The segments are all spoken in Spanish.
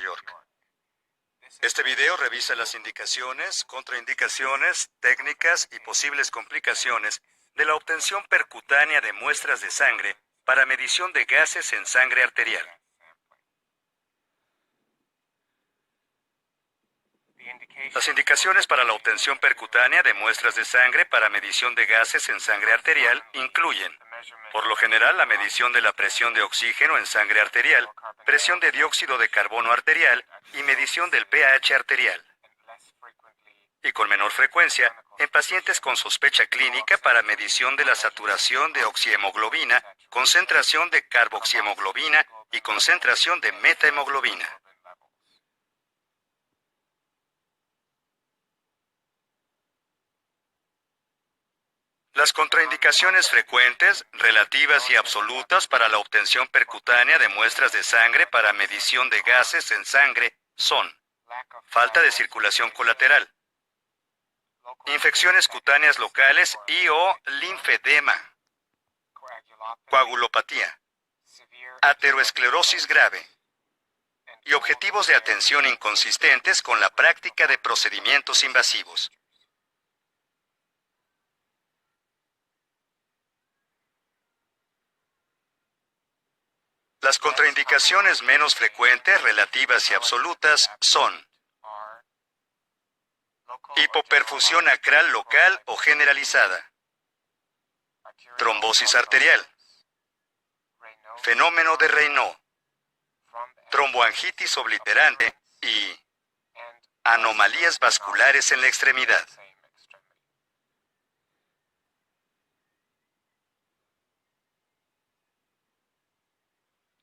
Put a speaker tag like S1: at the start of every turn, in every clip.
S1: York. Este video revisa las indicaciones, contraindicaciones, técnicas y posibles complicaciones de la obtención percutánea de muestras de sangre para medición de gases en sangre arterial. Las indicaciones para la obtención percutánea de muestras de sangre para medición de gases en sangre arterial incluyen, por lo general, la medición de la presión de oxígeno en sangre arterial, presión de dióxido de carbono arterial y medición del pH arterial. Y con menor frecuencia, en pacientes con sospecha clínica para medición de la saturación de oxihemoglobina, concentración de carboxihemoglobina y concentración de metahemoglobina. Las contraindicaciones frecuentes, relativas y absolutas para la obtención percutánea de muestras de sangre para medición de gases en sangre son: falta de circulación colateral, infecciones cutáneas locales y/o linfedema, coagulopatía, ateroesclerosis grave y objetivos de atención inconsistentes con la práctica de procedimientos invasivos. Las contraindicaciones menos frecuentes, relativas y absolutas son: hipoperfusión acral local o generalizada, trombosis arterial, fenómeno de Raynaud, tromboangitis obliterante y anomalías vasculares en la extremidad.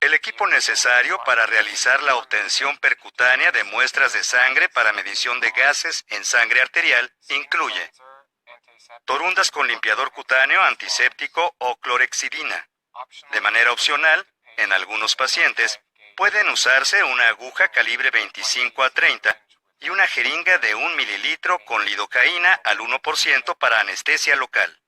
S1: El equipo necesario para realizar la obtención percutánea de muestras de sangre para medición de gases en sangre arterial incluye torundas con limpiador cutáneo antiséptico o clorexidina. De manera opcional, en algunos pacientes, pueden usarse una aguja calibre 25 a 30 y una jeringa de 1 mililitro con lidocaína al 1% para anestesia local.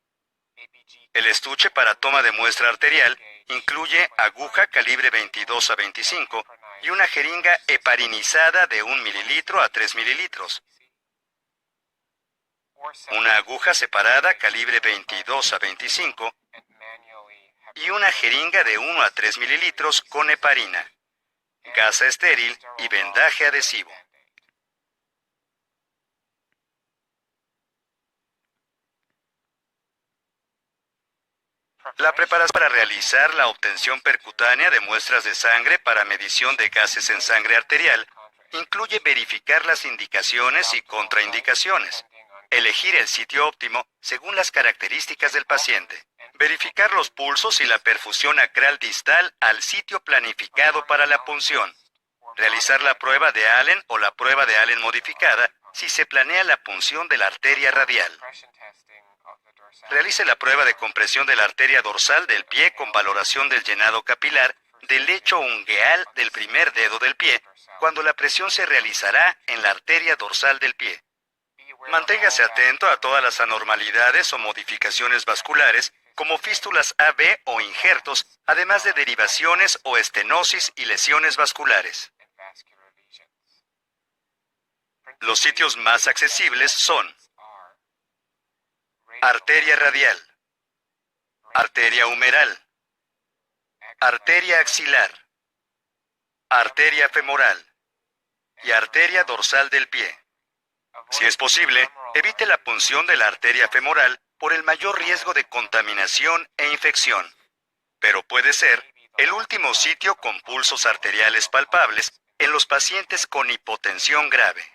S1: El estuche para toma de muestra arterial incluye aguja calibre 22 a 25 y una jeringa heparinizada de 1 mililitro a 3 mililitros. Una aguja separada calibre 22 a 25 y una jeringa de 1 a 3 mililitros con heparina, gasa estéril y vendaje adhesivo. La preparación para realizar la obtención percutánea de muestras de sangre para medición de gases en sangre arterial incluye verificar las indicaciones y contraindicaciones, elegir el sitio óptimo según las características del paciente, verificar los pulsos y la perfusión acral distal al sitio planificado para la punción, realizar la prueba de Allen o la prueba de Allen modificada si se planea la punción de la arteria radial. Realice la prueba de compresión de la arteria dorsal del pie con valoración del llenado capilar del lecho ungueal del primer dedo del pie, cuando la presión se realizará en la arteria dorsal del pie. Manténgase atento a todas las anormalidades o modificaciones vasculares, como fístulas AB o injertos, además de derivaciones o estenosis y lesiones vasculares. Los sitios más accesibles son: arteria radial, arteria humeral, arteria axilar, arteria femoral y arteria dorsal del pie. Si es posible, evite la punción de la arteria femoral por el mayor riesgo de contaminación e infección, pero puede ser el último sitio con pulsos arteriales palpables en los pacientes con hipotensión grave.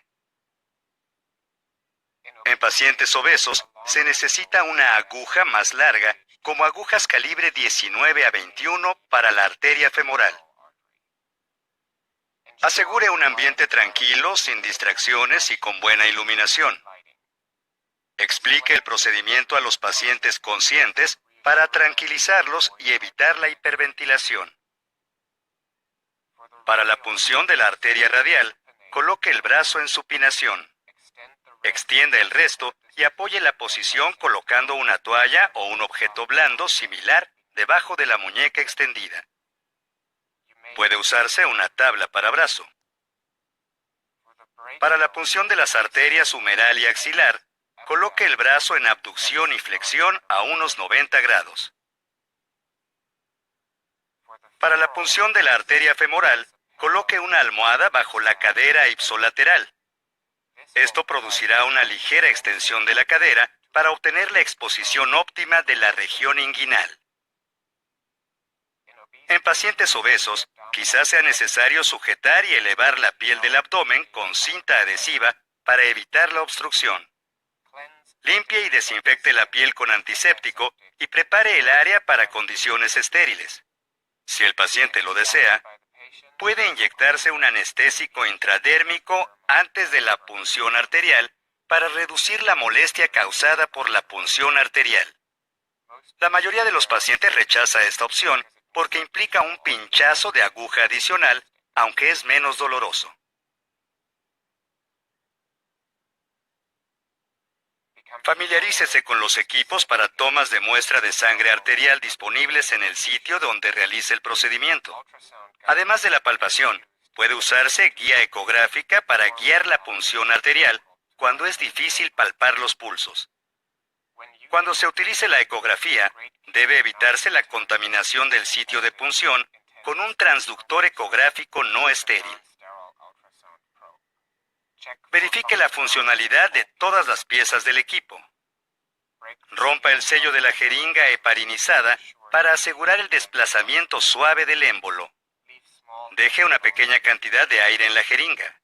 S1: En pacientes obesos, se necesita una aguja más larga, como agujas calibre 19 a 21 para la arteria femoral. Asegure un ambiente tranquilo, sin distracciones y con buena iluminación. Explique el procedimiento a los pacientes conscientes para tranquilizarlos y evitar la hiperventilación. Para la punción de la arteria radial, coloque el brazo en supinación. Extienda el resto y apoye la posición colocando una toalla o un objeto blando similar debajo de la muñeca extendida. Puede usarse una tabla para brazo. Para la punción de las arterias humeral y axilar, coloque el brazo en abducción y flexión a unos 90 grados. Para la punción de la arteria femoral, coloque una almohada bajo la cadera ipsolateral. Esto producirá una ligera extensión de la cadera para obtener la exposición óptima de la región inguinal. En pacientes obesos, quizás sea necesario sujetar y elevar la piel del abdomen con cinta adhesiva para evitar la obstrucción. Limpie y desinfecte la piel con antiséptico y prepare el área para condiciones estériles. Si el paciente lo desea, puede inyectarse un anestésico intradérmico antes de la punción arterial para reducir la molestia causada por la punción arterial. La mayoría de los pacientes rechaza esta opción porque implica un pinchazo de aguja adicional, aunque es menos doloroso. Familiarícese con los equipos para tomas de muestra de sangre arterial disponibles en el sitio donde realice el procedimiento. Además de la palpación, puede usarse guía ecográfica para guiar la punción arterial cuando es difícil palpar los pulsos. Cuando se utilice la ecografía, debe evitarse la contaminación del sitio de punción con un transductor ecográfico no estéril. Verifique la funcionalidad de todas las piezas del equipo. Rompa el sello de la jeringa heparinizada para asegurar el desplazamiento suave del émbolo. Deje una pequeña cantidad de aire en la jeringa.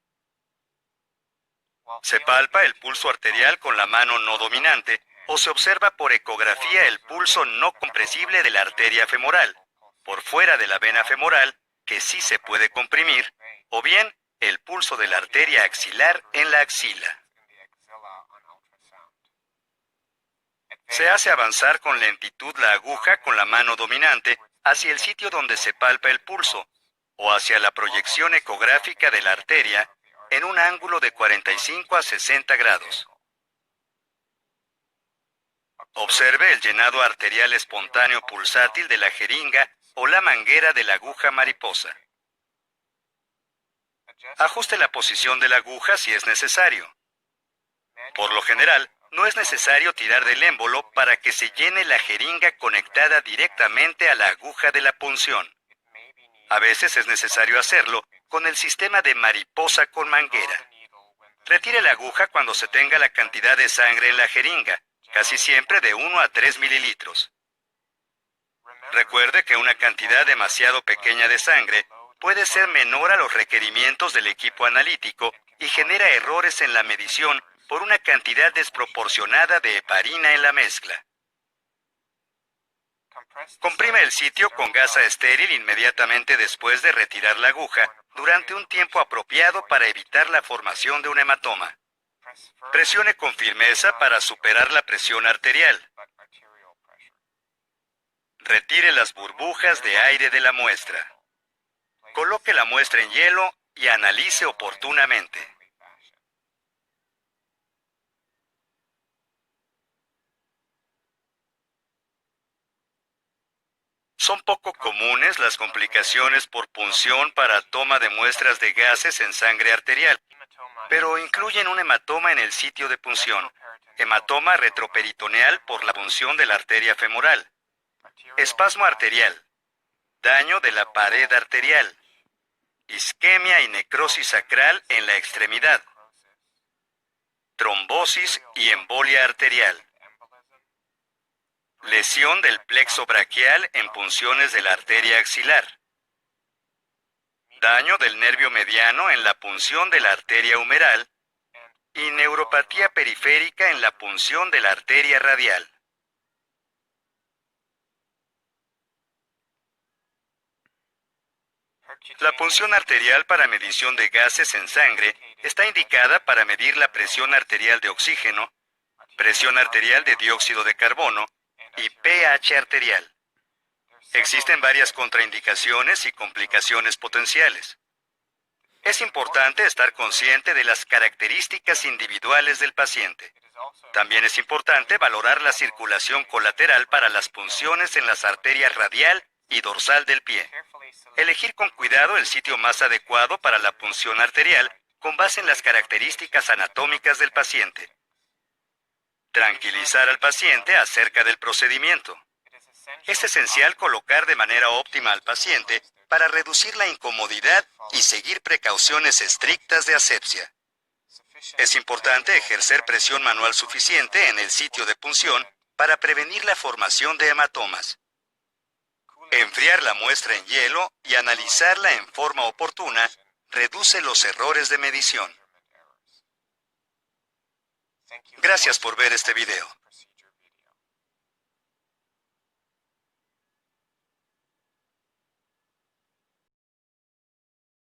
S1: Se palpa el pulso arterial con la mano no dominante o se observa por ecografía el pulso no compresible de la arteria femoral, por fuera de la vena femoral, que sí se puede comprimir, o bien el pulso de la arteria axilar en la axila. Se hace avanzar con lentitud la aguja con la mano dominante hacia el sitio donde se palpa el pulso, o hacia la proyección ecográfica de la arteria en un ángulo de 45 a 60 grados. Observe el llenado arterial espontáneo pulsátil de la jeringa o la manguera de la aguja mariposa. Ajuste la posición de la aguja si es necesario. Por lo general, no es necesario tirar del émbolo para que se llene la jeringa conectada directamente a la aguja de la punción. A veces es necesario hacerlo con el sistema de mariposa con manguera. Retire la aguja cuando se tenga la cantidad de sangre en la jeringa, casi siempre de 1 a 3 mililitros. Recuerde que una cantidad demasiado pequeña de sangre puede ser menor a los requerimientos del equipo analítico y genera errores en la medición por una cantidad desproporcionada de heparina en la mezcla. Comprima el sitio con gasa estéril inmediatamente después de retirar la aguja durante un tiempo apropiado para evitar la formación de un hematoma. Presione con firmeza para superar la presión arterial. Retire las burbujas de aire de la muestra. Coloque la muestra en hielo y analice oportunamente. Son poco comunes las complicaciones por punción para toma de muestras de gases en sangre arterial, pero incluyen un hematoma en el sitio de punción, hematoma retroperitoneal por la punción de la arteria femoral, espasmo arterial, daño de la pared arterial, isquemia y necrosis sacral en la extremidad, trombosis y embolia arterial, lesión del plexo braquial en punciones de la arteria axilar, daño del nervio mediano en la punción de la arteria humeral y neuropatía periférica en la punción de la arteria radial. La punción arterial para medición de gases en sangre está indicada para medir la presión arterial de oxígeno, presión arterial de dióxido de carbono y pH arterial. Existen varias contraindicaciones y complicaciones potenciales. Es importante estar consciente de las características individuales del paciente. También es importante valorar la circulación colateral para las punciones en las arterias radial y dorsal del pie. Elegir con cuidado el sitio más adecuado para la punción arterial con base en las características anatómicas del paciente. Tranquilizar al paciente acerca del procedimiento. Es esencial colocar de manera óptima al paciente para reducir la incomodidad y seguir precauciones estrictas de asepsia. Es importante ejercer presión manual suficiente en el sitio de punción para prevenir la formación de hematomas. Enfriar la muestra en hielo y analizarla en forma oportuna reduce los errores de medición. Gracias por ver este video.